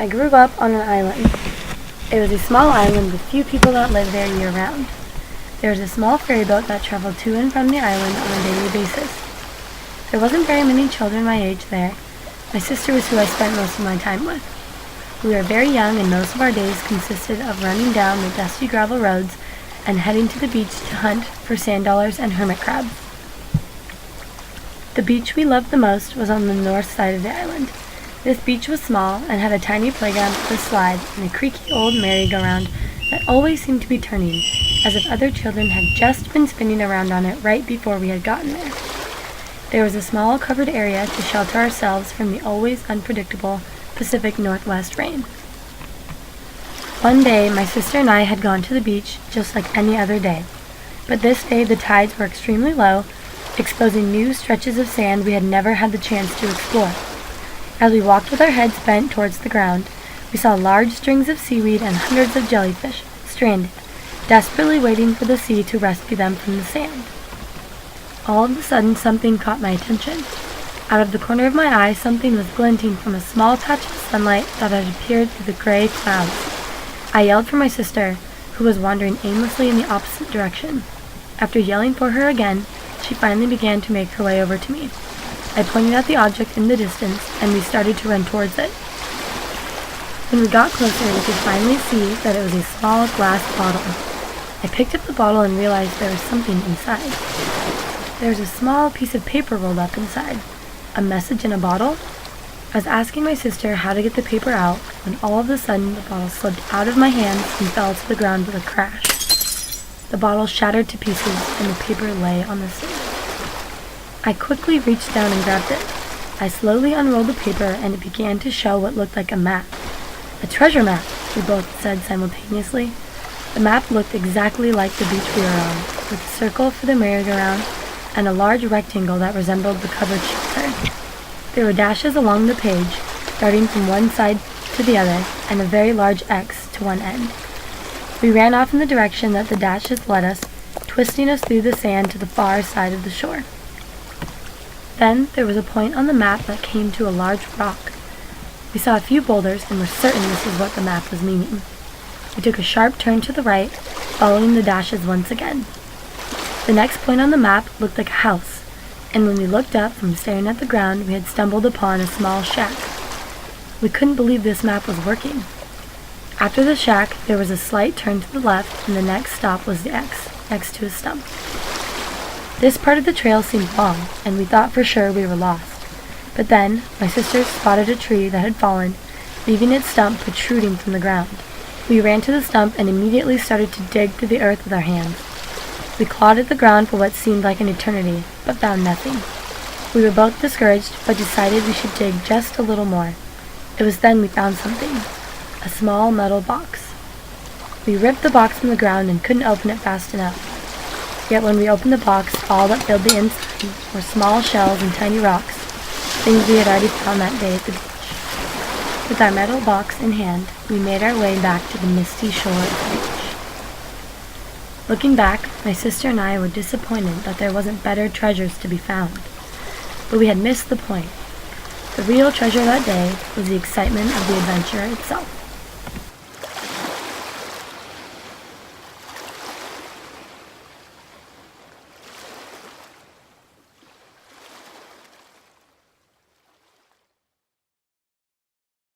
I grew up on an island. It was a small island with few people that lived there year-round. There was a small ferry boat that traveled to and from the island on a daily basis. There wasn't very many children my age there. My sister was who I spent most of my time with. We were very young, and most of our days consisted of running down the dusty gravel roads and heading to the beach to hunt for sand dollars and hermit crabs. The beach we loved the most was on the north side of the island. This beach was small and had a tiny playground with a slide and a creaky old merry-go-round that always seemed to be turning, as if other children had just been spinning around on it right before we had gotten there. There was a small covered area to shelter ourselves from the always unpredictable Pacific Northwest rain. One day, my sister and I had gone to the beach just like any other day, but this day the tides were extremely low, exposing new stretches of sand we had never had the chance to explore. As we walked with our heads bent towards the ground, we saw large strings of seaweed and hundreds of jellyfish, stranded, desperately waiting for the sea to rescue them from the sand. All of a sudden, something caught my attention. Out of the corner of my eye, something was glinting from a small patch of sunlight that had appeared through the gray clouds. I yelled for my sister, who was wandering aimlessly in the opposite direction. After yelling for her again, she finally began to make her way over to me. I pointed at the object in the distance, and we started to run towards it. When we got closer, we could finally see that it was a small glass bottle. I picked up the bottle and realized there was something inside. There was a small piece of paper rolled up inside. A message in a bottle? I was asking my sister how to get the paper out when all of a sudden the bottle slipped out of my hands and fell to the ground with a crash. The bottle shattered to pieces and the paper lay on the sand. I quickly reached down and grabbed it. I slowly unrolled the paper and it began to show what looked like a map. A treasure map, we both said simultaneously. The map looked exactly like the beach we were on, with a circle for the merry-go-round and a large rectangle that resembled the covered shelter. There were dashes along the page, darting from one side to the other, and a very large X to one end. We ran off in the direction that the dashes led us, twisting us through the sand to the far side of the shore. Then there was a point on the map that came to a large rock. We saw a few boulders and were certain this is what the map was meaning. We took a sharp turn to the right, following the dashes once again. The next point on the map looked like a house, and when we looked up from staring at the ground, we had stumbled upon a small shack. We couldn't believe this map was working. After the shack, there was a slight turn to the left, and the next stop was the X, next to a stump. This part of the trail seemed long, and we thought for sure we were lost. But then, my sister spotted a tree that had fallen, leaving its stump protruding from the ground. We ran to the stump and immediately started to dig through the earth with our hands. We clawed at the ground for what seemed like an eternity, but found nothing. We were both discouraged, but decided we should dig just a little more. It was then we found something, a small metal box. We ripped the box from the ground and couldn't open it fast enough. Yet when we opened the box, all that filled the inside were small shells and tiny rocks, things we had already found that day at the beach. With our metal box in hand, we made our way back to the misty shore of the beach. Looking back, my sister and I were disappointed that there wasn't better treasures to be found. But we had missed the point. The real treasure that day was the excitement of the adventure itself.